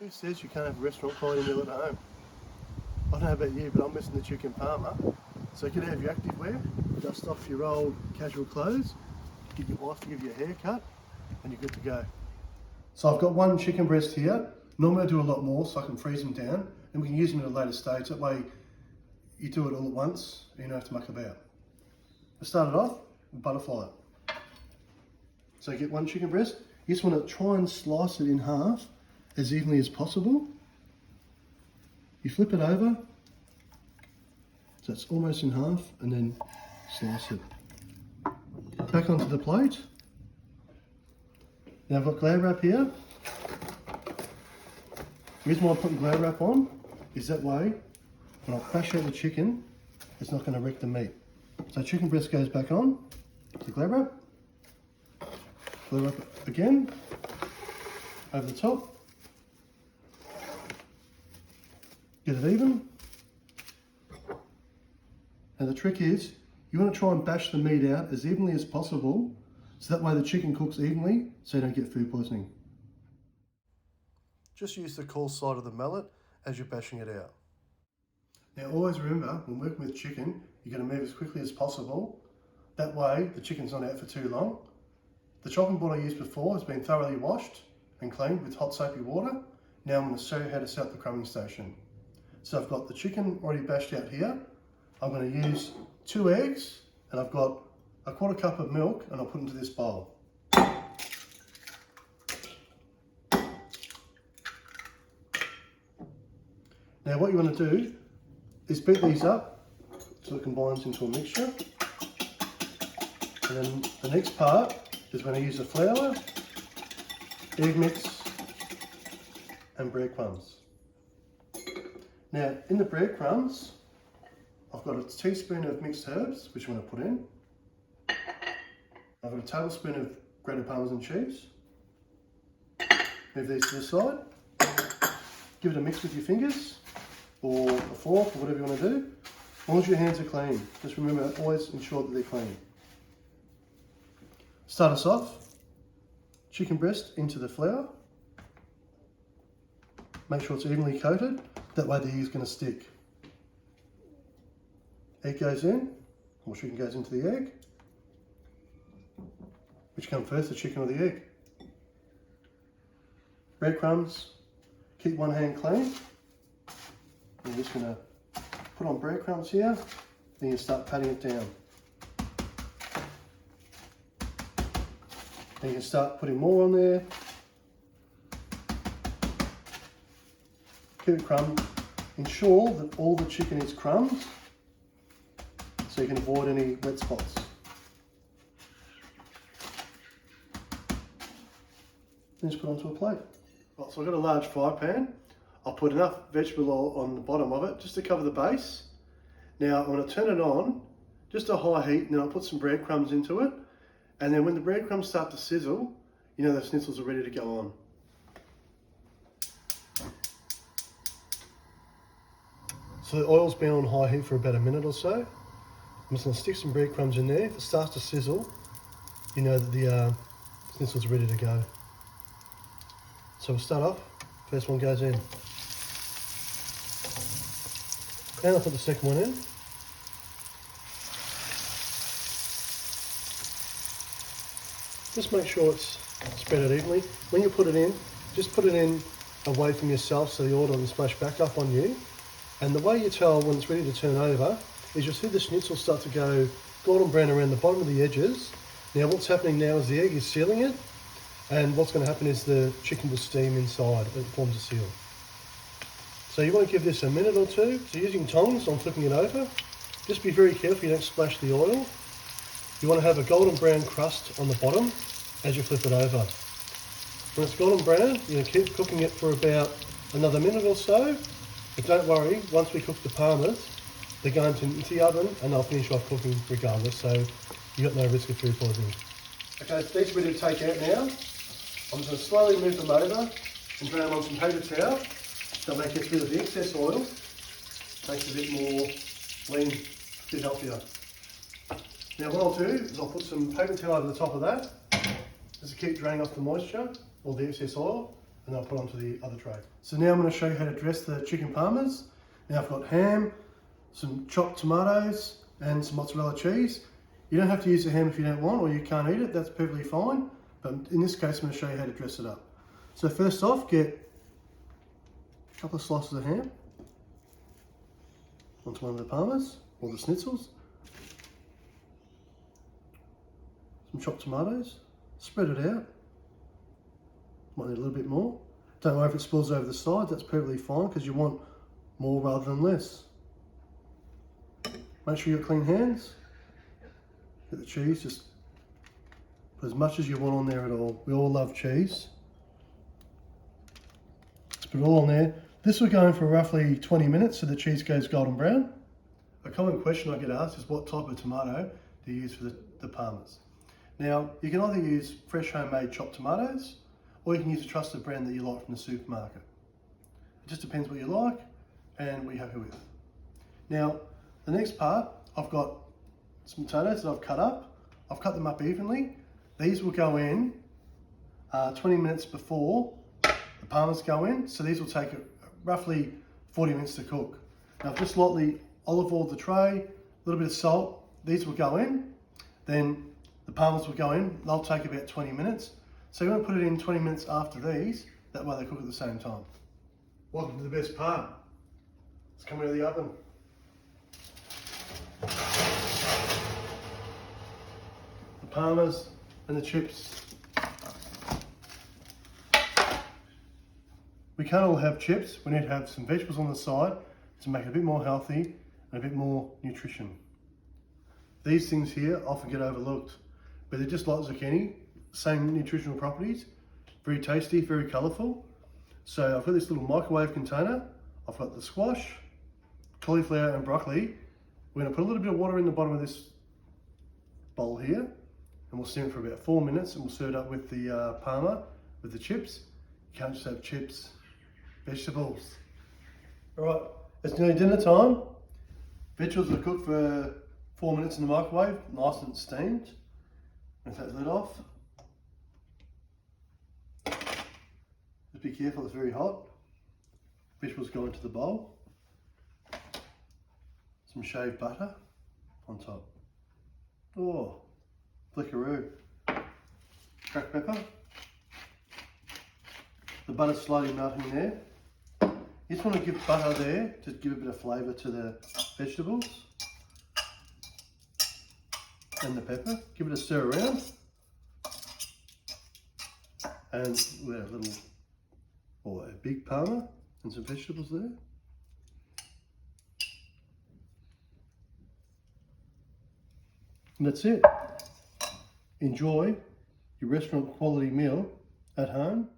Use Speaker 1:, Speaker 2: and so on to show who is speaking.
Speaker 1: Who says you can't have a restaurant quality meal at home? I don't know about you, but I'm missing the chicken Parma. So get out of your activewear, dust off your old casual clothes, get your wife to give you a haircut, and you're good to go. So I've got one chicken breast here. Normally I do a lot more so I can freeze them down, and we can use them at a later stage. That way you do it all at once and you don't have to muck about. I started off with butterfly it. So you get one chicken breast. You just want to try and slice it in half as evenly as possible. You flip it over, so it's almost in half, and then slice it. Back onto the plate. Now I've got glad wrap here. The reason why I'm putting glad wrap on is that way, when I crash out the chicken, it's not going to wreck the meat. So chicken breast goes back on to glad wrap again, over the top. Get it even. Now the trick is, you want to try and bash the meat out as evenly as possible, so that way the chicken cooks evenly, so you don't get food poisoning. Just use the coarse side of the mallet as you're bashing it out. Now always remember, when working with chicken, you're going to move as quickly as possible. That way the chicken's not out for too long. The chopping board I used before has been thoroughly washed and cleaned with hot soapy water. Now I'm going to show you how to set up the crumbing station. So I've got the chicken already bashed out here. I'm going to use 2 eggs, and I've got a 1/4 cup of milk, and I'll put into this bowl. Now what you want to do is beat these up so it combines into a mixture. And then the next part is when I use the flour, egg mix, and breadcrumbs. Now in the breadcrumbs, I've got a teaspoon of mixed herbs, which I'm going to put in. I've got a tablespoon of grated parmesan cheese. Move these to the side. Give it a mix with your fingers, or a fork, or whatever you want to do. As long as your hands are clean. Just remember, always ensure that they're clean. Start us off. Chicken breast into the flour. Make sure it's evenly coated. That way the egg is going to stick. Egg goes in, or chicken goes into the egg. Which comes first, the chicken or the egg? Breadcrumbs. Keep one hand clean. I'm just going to put on breadcrumbs here. Then you start patting it down. Then you can start putting more on there. Keep it crumbed. Ensure that all the chicken is crumbed, so you can avoid any wet spots. Then just put onto a plate. Right, so I've got a large fry pan. I'll put enough vegetable oil on the bottom of it just to cover the base. Now I'm going to turn it on, just to high heat, and then I'll put some breadcrumbs into it. And then when the breadcrumbs start to sizzle, you know the schnitzels are ready to go on. So the oil's been on high heat for about a minute or so. I'm just going to stick some breadcrumbs in there. If it starts to sizzle, you know that the schnitzels are ready to go. So we'll start off. First one goes in. And I'll put the second one in. Just make sure it's spread out evenly. When you put it in, just put it in away from yourself so the oil doesn't splash back up on you. And the way you tell when it's ready to turn over is you'll see the schnitzel start to go golden brown around the bottom of the edges. Now what's happening now is the egg is sealing it, and what's going to happen is the chicken will steam inside and it forms a seal. So you want to give this a minute or two. So using tongs, I'm flipping it over. Just be very careful you don't splash the oil. You want to have a golden brown crust on the bottom as you flip it over. When it's golden brown, you're going to keep cooking it for about another minute or so. But don't worry, once we cook the parmas, they're going into the oven and they'll finish off cooking regardless, so you've got no risk of food poisoning. Okay, so these are ready to take out now. I'm just going to slowly move them over and drain them on some paper towel. That'll make it rid of the excess oil. Makes it a bit more lean, a bit healthier. Now what I'll do is I'll put some paper towel over the top of that, just to keep draining off the moisture or the excess oil, and I'll put onto the other tray. So now I'm going to show you how to dress the chicken parmas. Now I've got ham, some chopped tomatoes, and some mozzarella cheese. You don't have to use the ham if you don't want, or you can't eat it, that's perfectly fine. But in this case, I'm going to show you how to dress it up. So first off, get a couple of slices of ham onto one of the parmas, or the schnitzels. Some chopped tomatoes, spread it out. Might need a little bit more. Don't worry if it spills over the side, that's perfectly fine because you want more rather than less. Make sure you've got clean hands. Get the cheese, just put as much as you want on there at all. We all love cheese. Just put it all on there. This will go in for roughly 20 minutes so the cheese goes golden brown. A common question I get asked is what type of tomato do you use for the parmas? Now, you can either use fresh homemade chopped tomatoes, or you can use a trusted brand that you like from the supermarket. It just depends what you like and what you're happy with. Now, the next part, I've got some potatoes that I've cut up. I've cut them up evenly. These will go in 20 minutes before the parmas go in, so these will take roughly 40 minutes to cook. Now, I've just lightly olive oiled the tray, a little bit of salt. These will go in, then the parmas will go in. They'll take about 20 minutes. So you want to put it in 20 minutes after these, that way they cook at the same time. Welcome to the best part. It's coming out of the oven. The parmas and the chips. We can't all have chips. We need to have some vegetables on the side to make it a bit more healthy and a bit more nutrition. These things here often get overlooked, but they're just like zucchini, same nutritional properties, very tasty, very colourful. So I've got this little microwave container. I've got the squash, cauliflower and broccoli. We're going to put a little bit of water in the bottom of this bowl here, and we'll steam it for about 4 minutes, and we'll serve it up with the parma, with the chips. You can't just have chips, vegetables. All right, it's nearly dinner time. Vegetables are cooked for 4 minutes in the microwave, nice and steamed. And take the lid off. Just be careful, it's very hot. Vegetables go into the bowl. Some shaved butter on top. Oh, flickaroo. Cracked pepper. The butter's slowly melting there. You just want to give butter there to give a bit of flavour to the vegetables. And the pepper. Give it a stir around. And we have a little, or a big parma and some vegetables there. And that's it. Enjoy your restaurant quality meal at home